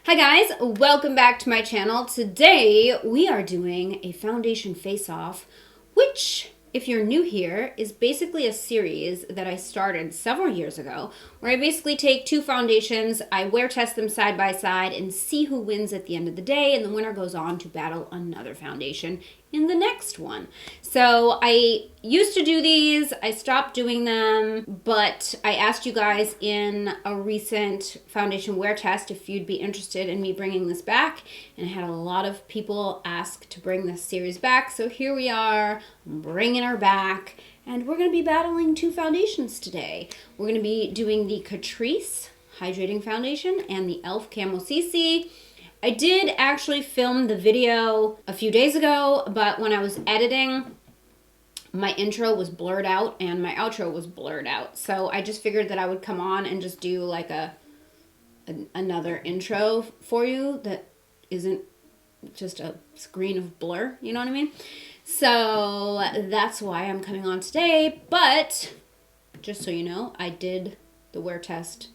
Hi guys, welcome back to my channel. Today we are doing a foundation face-off, which, if you're new here, is basically a series that I started several years ago, where I basically take two foundations, I wear test them side by side, and see who wins at the end of the day, and the winner goes on to battle another foundation in the next one. So I used to do these, I stopped doing them, but I asked you guys in a recent foundation wear test if you'd be interested in me bringing this back, and I had a lot of people ask to bring this series back, so here we are, bringing her back, and we're going to be battling two foundations today. We're going to be doing the CATRICE Hydrating Foundation and the e.l.f. CAMO CC. I did actually film the video a few days ago, but when I was editing, my intro was blurred out and my outro was blurred out. So I just figured that I would come on and just do like another intro for you that isn't just a screen of blur, you know what I mean? So that's why I'm coming on today, but just so you know, I did the wear test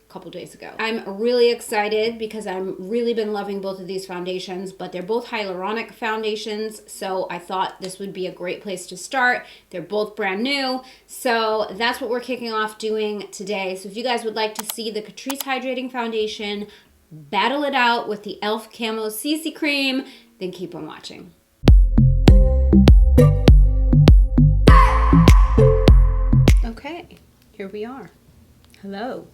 couple days ago. I'm really excited because I've really been loving both of these foundations, but they're both hyaluronic foundations, so I thought this would be a great place to start. They're both brand new, so that's what we're kicking off doing today. So if you guys would like to see the CATRICE Hydrating Foundation battle it out with the e.l.f. CAMO CC Cream, then keep on watching. Okay, here we are. Hello.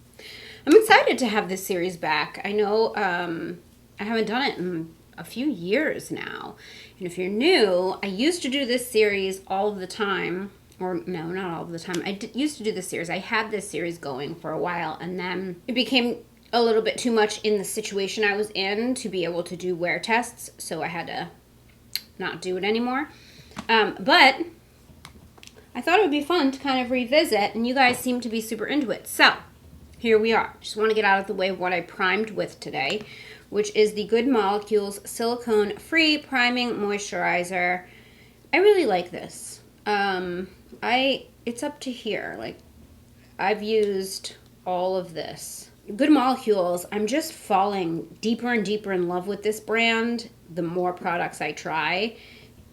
I'm excited to have this series back. I know I haven't done it in a few years now. And if you're new, I used to do this series all of the time. Or no, not all of the time. I used to do this series. I had this series going for a while, and then it became a little bit too much in the situation I was in to be able to do wear tests, so I had to not do it anymore. But I thought it would be fun to kind of revisit, and you guys seem to be super into it. So here we are. Just want to get out of the way of what I primed with today, which is the Good Molecules Silicone-Free Priming Moisturizer. I really like this. It's up to here. Like, I've used all of this. Good Molecules, I'm just falling deeper and deeper in love with this brand the more products I try,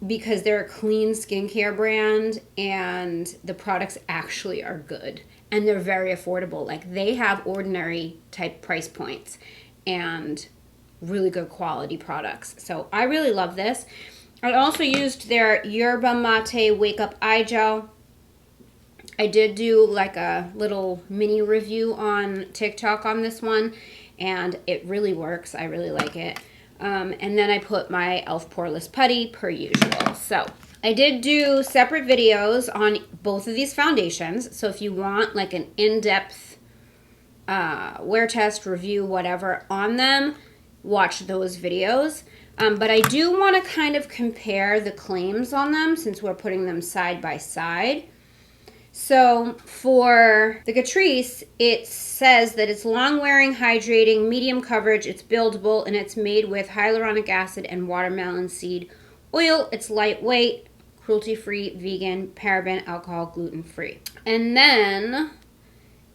because they're a clean skincare brand and the products actually are good. And they're very affordable. Like, they have ordinary type price points and really good quality products. So I really love this. I also used their Yerba Mate Wake Up Eye Gel. I did do like a little mini review on TikTok on this one, and it really works. I really like it. And then I put my e.l.f. Poreless Putty per usual. So I did do separate videos on both of these foundations, so if you want like an in-depth wear test, review, whatever on them, watch those videos. But I do want to kind of compare the claims on them since we're putting them side by side. So for the CATRICE, it says that it's long-wearing, hydrating, medium coverage, it's buildable, and it's made with hyaluronic acid and watermelon seed oil. It's lightweight, cruelty-free, vegan, paraben, alcohol, gluten-free. And then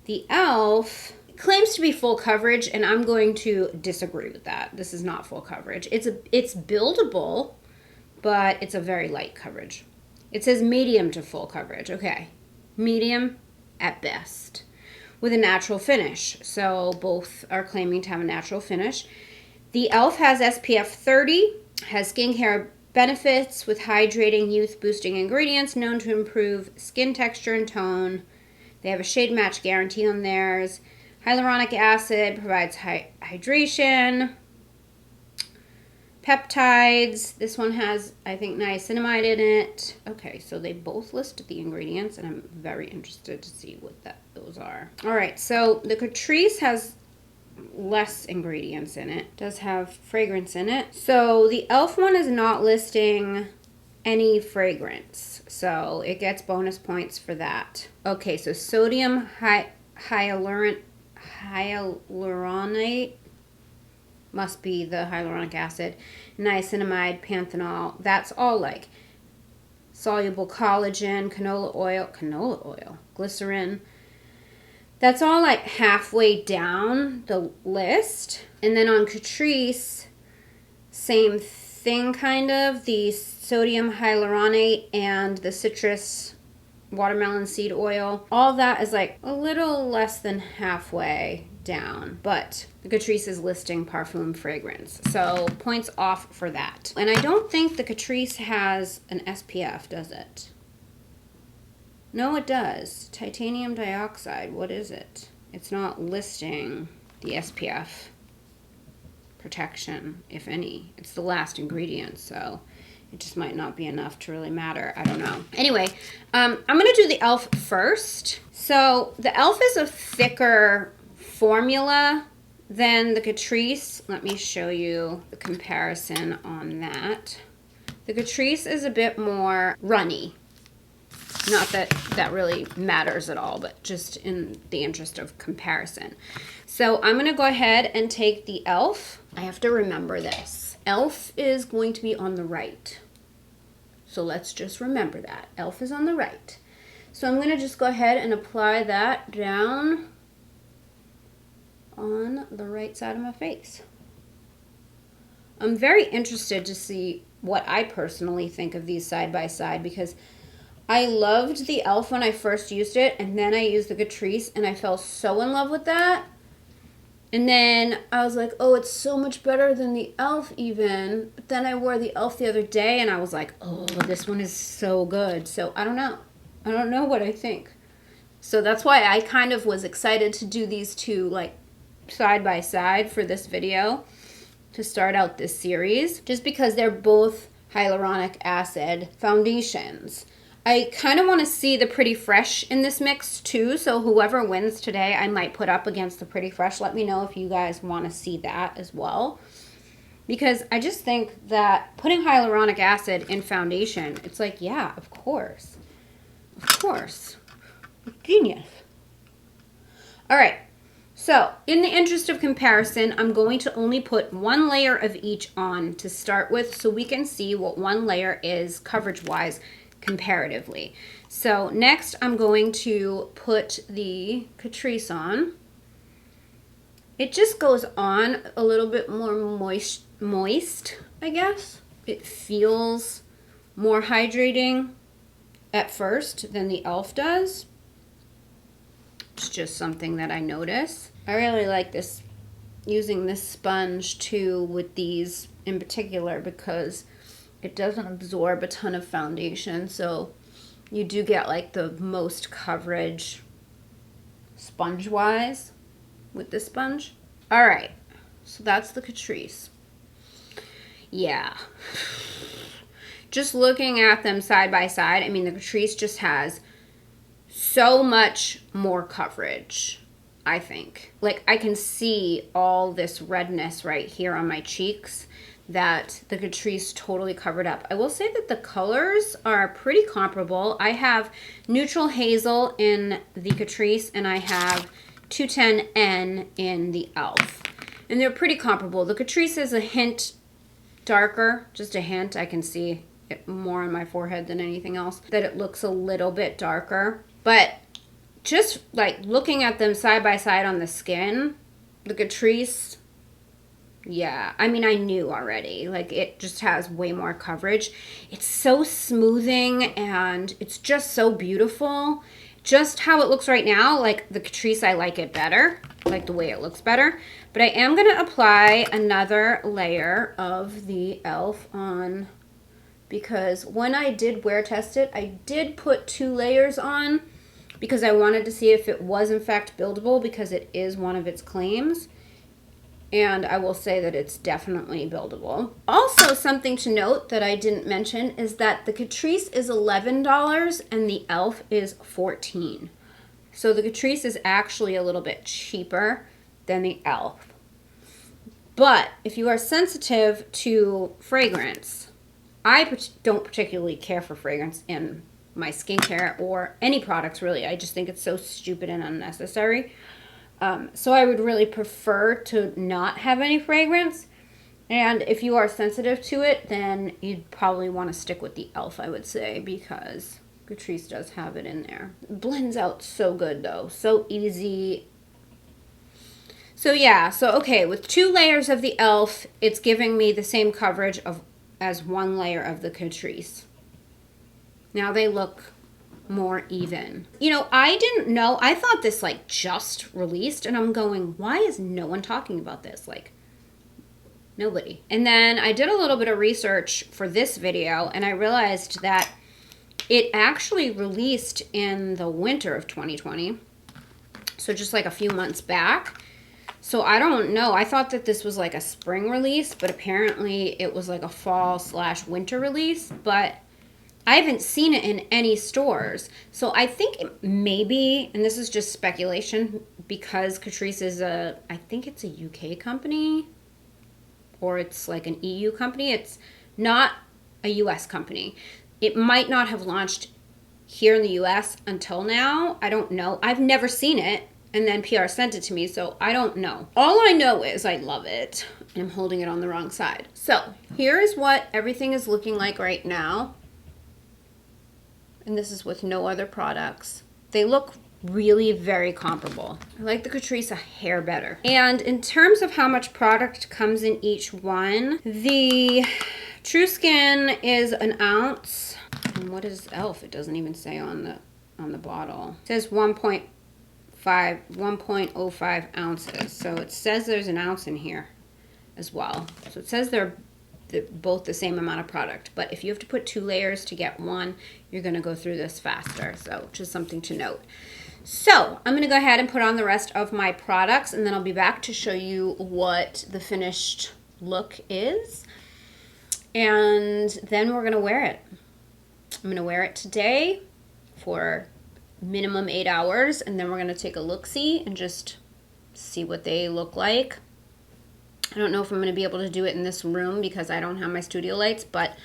the e.l.f. claims to be full coverage, and I'm going to disagree with that. This is not full coverage. It's buildable, but it's a very light coverage. It says medium to full coverage. Okay, medium at best, with a natural finish. So both are claiming to have a natural finish. The e.l.f. has SPF 30, has skincare benefits with hydrating, youth-boosting ingredients known to improve skin texture and tone. They have a shade match guarantee on theirs. Hyaluronic acid provides hydration. Peptides. This one has, I think, niacinamide in it. Okay, so they both listed the ingredients, and I'm very interested to see what those are. All right, so the CATRICE has less ingredients in it. It does have fragrance in it. So the e.l.f. one is not listing any fragrance, so it gets bonus points for that. Okay, so sodium hyaluronate must be the hyaluronic acid, niacinamide, panthenol. That's all like soluble collagen, canola oil, glycerin, That's all like halfway down the list. And then on Catrice, same thing kind of. The sodium hyaluronate and the citrus watermelon seed oil. All that is like a little less than halfway down. But the Catrice is listing parfum fragrance. So points off for that. And I don't think the Catrice has an SPF, does it? No, it does. Titanium dioxide. What is it? It's not listing the SPF protection, if any. It's the last ingredient, so it just might not be enough to really matter. I don't know. Anyway, I'm going to do the e.l.f. first. So the e.l.f. is a thicker formula than the Catrice. Let me show you the comparison on that. The Catrice is a bit more runny. Not that that really matters at all, but just in the interest of comparison. So I'm going to go ahead and take the e.l.f. I have to remember this. e.l.f. is going to be on the right. So let's just remember that. e.l.f. is on the right. So I'm going to just go ahead and apply that down on the right side of my face. I'm very interested to see what I personally think of these side by side, because I loved the e.l.f. when I first used it, and then I used the Catrice, and I fell so in love with that. And then I was like, oh, it's so much better than the e.l.f. even. But then I wore the e.l.f. the other day, and I was like, oh, this one is so good. So I don't know. I don't know what I think. So that's why I kind of was excited to do these two, like, side by side for this video to start out this series, just because they're both hyaluronic acid foundations. I kind of want to see the Pretty Fresh in this mix too, so whoever wins today I might put up against the Pretty Fresh. Let me know if you guys want to see that as well, because I just think that putting hyaluronic acid in foundation, it's like, yeah, of course. Genius. All right, so in the interest of comparison, I'm going to only put one layer of each on to start with, so we can see what one layer is coverage-wise comparatively. So next I'm going to put the Catrice on. It just goes on a little bit more moist, I guess. It feels more hydrating at first than the e.l.f. does. It's just something that I notice. I really like this, using this sponge too with these in particular, because it doesn't absorb a ton of foundation, so you do get like the most coverage sponge-wise with this sponge. All right, so that's the Catrice. Yeah. Just looking at them side by side, I mean, the Catrice just has so much more coverage, I think. Like, I can see all this redness right here on my cheeks that the Catrice totally covered up. I will say that the colors are pretty comparable. I have neutral hazel in the Catrice, and I have 210N in the e.l.f. And they're pretty comparable. The Catrice is a hint darker, just a hint. I can see it more on my forehead than anything else, that it looks a little bit darker. But just like looking at them side by side on the skin, the Catrice, yeah, I mean, I knew already. Like, it just has way more coverage. It's so smoothing, and it's just so beautiful. Just how it looks right now, like the Catrice, I like it better. Like the way it looks better. But I am going to apply another layer of the e.l.f. on, because when I did wear test it, I did put 2 layers on because I wanted to see if it was in fact buildable, because it is one of its claims. And I will say that it's definitely buildable. Also, something to note that I didn't mention is that the Catrice is $11 and the e.l.f. is $14. So the Catrice is actually a little bit cheaper than the e.l.f. But if you are sensitive to fragrance, I don't particularly care for fragrance in my skincare or any products really. I just think it's so stupid and unnecessary. So I would really prefer to not have any fragrance. And if you are sensitive to it, then you'd probably want to stick with the e.l.f., I would say, because Catrice does have it in there. It blends out so good though. So easy. So yeah, so okay, with 2 layers of the e.l.f., it's giving me the same coverage as 1 layer of the Catrice. Now they look more even. You know, I didn't know, I thought this like just released, and I'm going, why is no one talking about this? Like, nobody. And then I did a little bit of research for this video, and I realized that it actually released in the winter of 2020. So just like a few months back. So I don't know. I thought that this was like a spring release, but apparently it was like a fall/winter release. But I haven't seen it in any stores. So I think it maybe, and this is just speculation, because Catrice is I think it's a UK company, or it's like an EU company. It's not a US company. It might not have launched here in the US until now. I don't know. I've never seen it. And then PR sent it to me, so I don't know. All I know is I love it. And I'm holding it on the wrong side. So here is what everything is looking like right now. And this is with no other products. They look really very comparable. I like the Catrice a hair better. And in terms of how much product comes in each one, the True Skin is an ounce. And what is e.l.f.? It doesn't even say on the bottle. It says 1.05 ounces. So it says there's an ounce in here as well. So it says they're both the same amount of product. But if you have to put 2 layers to get one, you're going to go through this faster. So just something to note. So I'm going to go ahead and put on the rest of my products, and then I'll be back to show you what the finished look is. And then we're going to wear it. I'm going to wear it today for minimum 8 hours, and then we're going to take a look-see and just see what they look like. I don't know if I'm going to be able to do it in this room because I don't have my studio lights, but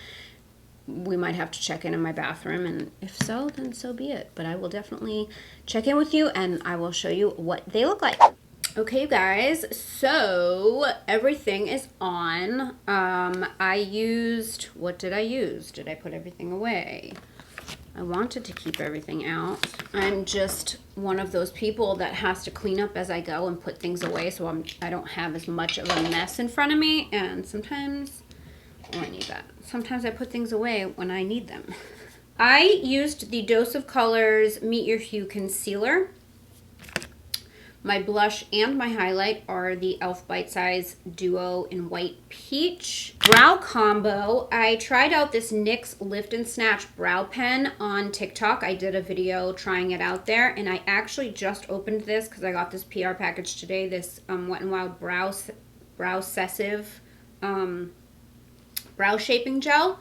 we might have to check in my bathroom, and if so, then so be it. But I will definitely check in with you, and I will show you what they look like. Okay, you guys, so everything is on. I used, what did I use? Did I put everything away? I wanted to keep everything out. I'm just one of those people that has to clean up as I go and put things away, so I don't have as much of a mess in front of me. And sometimes, oh, I need that. Sometimes I put things away when I need them. I used the Dose of Colors Meet Your Hue Concealer. My blush and my highlight are the e.l.f. Bite Size Duo in White Peach. Brow combo, I tried out this NYX Lift and Snatch brow pen on TikTok. I did a video trying it out there, and I actually just opened this because I got this PR package today, this Wet n Wild Brow Sessive Brow Shaping Gel,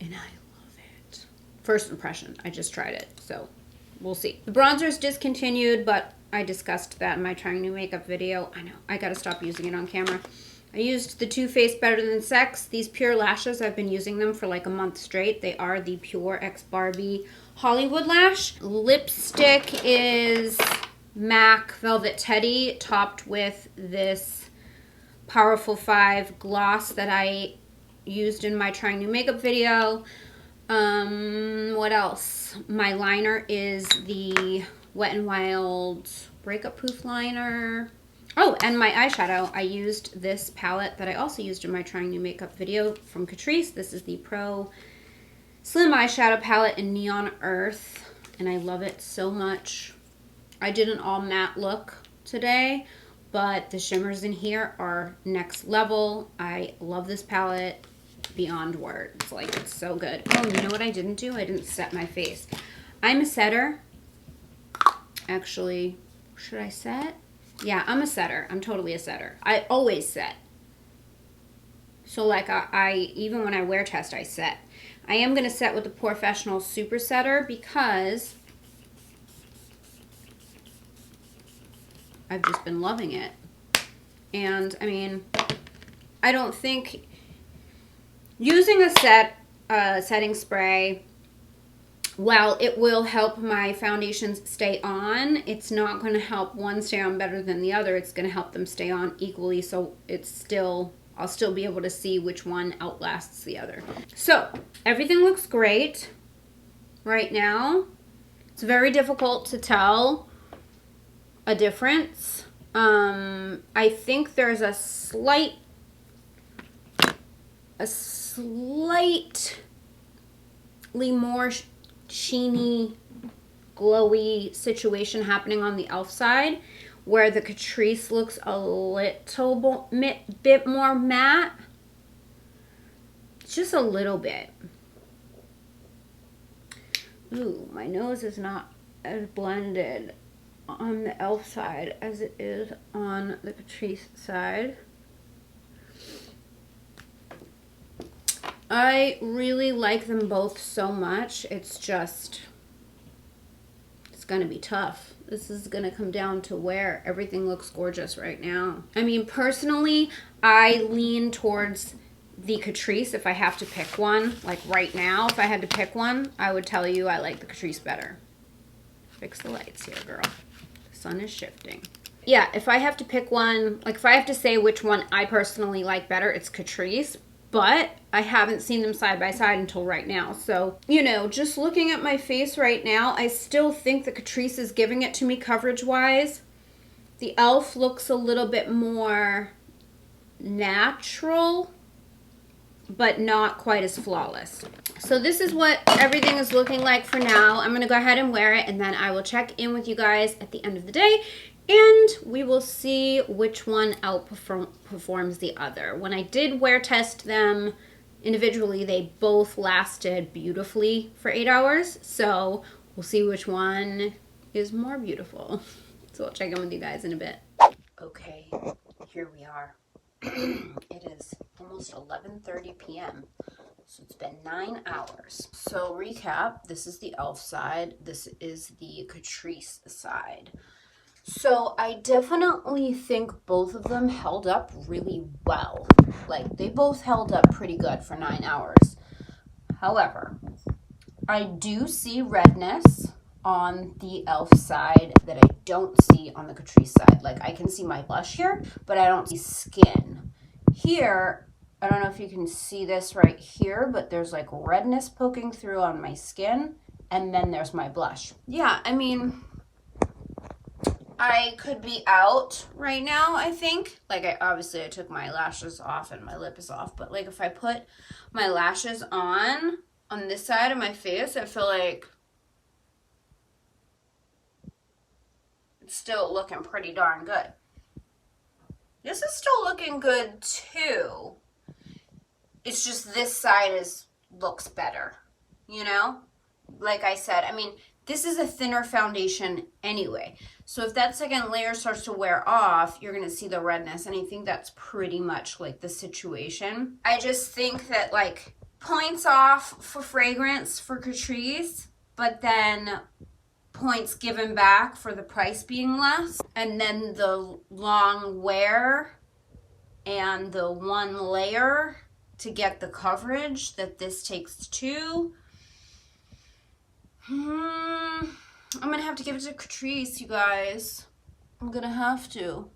and I love it. First impression, I just tried it, so we'll see. The bronzer is discontinued, but I discussed that in my trying new makeup video. I know, I gotta stop using it on camera. I used the Too Faced Better Than Sex. These Pure Lashes, I've been using them for like a month straight. They are the Pure X Barbie Hollywood Lash. Lipstick is MAC Velvet Teddy, topped with this Powerful 5 gloss that I used in my trying new makeup video. What else? My liner is the Wet n Wild Breakup Proof Liner. Oh, and my eyeshadow, I used this palette that I also used in my trying new makeup video from Catrice. This is the Pro Slim Eyeshadow Palette in Neon Earth, and I love it so much. I did an all matte look today, but the shimmers in here are next level. I love this palette beyond words. Like, it's so good. Oh, you know what I didn't do? I didn't set my face. I'm a setter. Actually, should I set? Yeah, I'm a setter. I'm totally a setter. I always set. So like I even when I wear test, I set. I am going to set with the Professional Super Setter because I've just been loving it. And I mean, I don't think using a setting spray, while it will help my foundations stay on, it's not going to help one stay on better than the other. It's going to help them stay on equally, so I'll still be able to see which one outlasts the other. So everything looks great. right now. It's very difficult to tell a difference. I think there's a slightly more sheeny, glowy situation happening on the e.l.f. side, where the Catrice looks a little bit more matte. Just a little bit. Ooh, my nose is not as blended on the e.l.f. side as it is on the Catrice side. I really like them both so much. It's gonna be tough. This is gonna come down to where everything looks gorgeous right now. I mean, personally, I lean towards the Catrice if I have to pick one. Like right now, if I had to pick one, I would tell you I like the Catrice better. Fix the lights here, girl. The sun is shifting. Yeah, if I have to pick one, like if I have to say which one I personally like better, it's Catrice. But I haven't seen them side by side until right now. So, you know, just looking at my face right now, I still think the Catrice is giving it to me coverage-wise. The e.l.f. looks a little bit more natural, but not quite as flawless. So this is what everything is looking like for now. I'm going to go ahead and wear it, and then I will check in with you guys at the end of the day. And we will see which one outperforms the other. When I did wear test them individually, they both lasted beautifully for 8 hours. So we'll see which one is more beautiful. So I'll check in with you guys in a bit. Okay, here we are. It is almost 11:30 p.m. So it's been 9 hours. So recap, this is the e.l.f. side. This is the Catrice side. So I definitely think both of them held up really well. Like, they both held up pretty good for 9 hours. However, I do see redness on the e.l.f. side that I don't see on the Catrice side. Like, I can see my blush here, but I don't see skin. Here, I don't know if you can see this right here, but there's like redness poking through on my skin, and then there's my blush. Yeah, I mean, I could be out right now, I think. Like, obviously I took my lashes off and my lip is off, but like if I put my lashes on this side of my face, I feel like it's still looking pretty darn good. This is still looking good too. It's just this side looks better, you know? Like I said, I mean, this is a thinner foundation anyway. So if that second layer starts to wear off, you're going to see the redness. And I think that's pretty much like the situation. I just think that like points off for fragrance for Catrice, but then points given back for the price being less. And then the long wear and the one layer to get the coverage that this takes too. I'm gonna have to give it to Catrice, you guys. I'm gonna have to.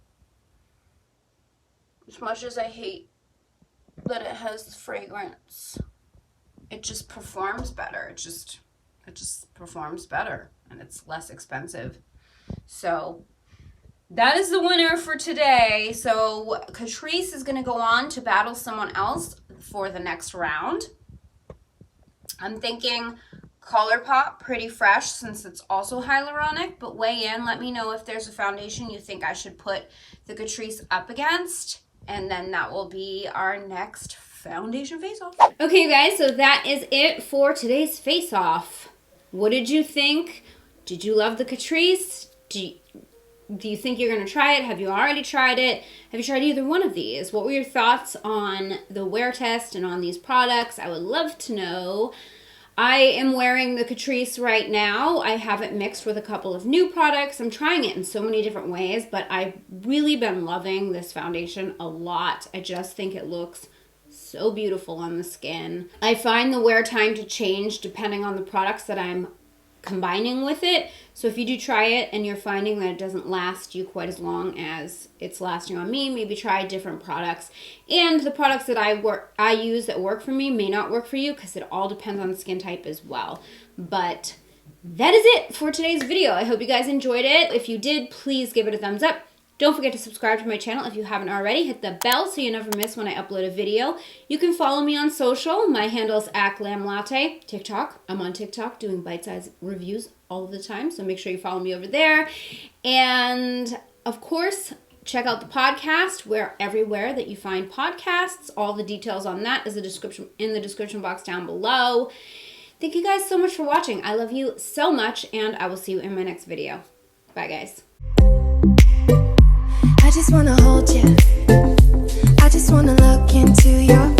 As much as I hate that it has fragrance, it just performs better. It just performs better, and it's less expensive. So that is the winner for today. So Catrice is gonna go on to battle someone else for the next round. I'm thinking ColourPop, Pretty Fresh, since it's also hyaluronic, but weigh in. Let me know if there's a foundation you think I should put the Catrice up against, and then that will be our next foundation face-off. Okay, you guys, so that is it for today's face-off. What did you think? Did you love the Catrice? Do you think you're going to try it? Have you already tried it? Have you tried either one of these? What were your thoughts on the wear test and on these products? I would love to know. I am wearing the Catrice right now. I have it mixed with a couple of new products. I'm trying it in so many different ways, but I've really been loving this foundation a lot. I just think it looks so beautiful on the skin. I find the wear time to change depending on the products that I'm combining with it. So if you do try it and you're finding that it doesn't last you quite as long as it's lasting on me, maybe try different products. And the products that I use that work for me may not work for you, because it all depends on skin type as well. But that is it for today's video. I hope you guys enjoyed it. If you did, please give it a thumbs up. Don't forget to subscribe to my channel if you haven't already. Hit the bell so you never miss when I upload a video. You can follow me on social. My handle is @GLAMLATTE. TikTok. I'm on TikTok doing bite-sized reviews all the time, so make sure you follow me over there. And, of course, check out the podcast everywhere that you find podcasts. All the details on that is in the description box down below. Thank you guys so much for watching. I love you so much, and I will see you in my next video. Bye, guys. I just wanna hold you. I just wanna look into your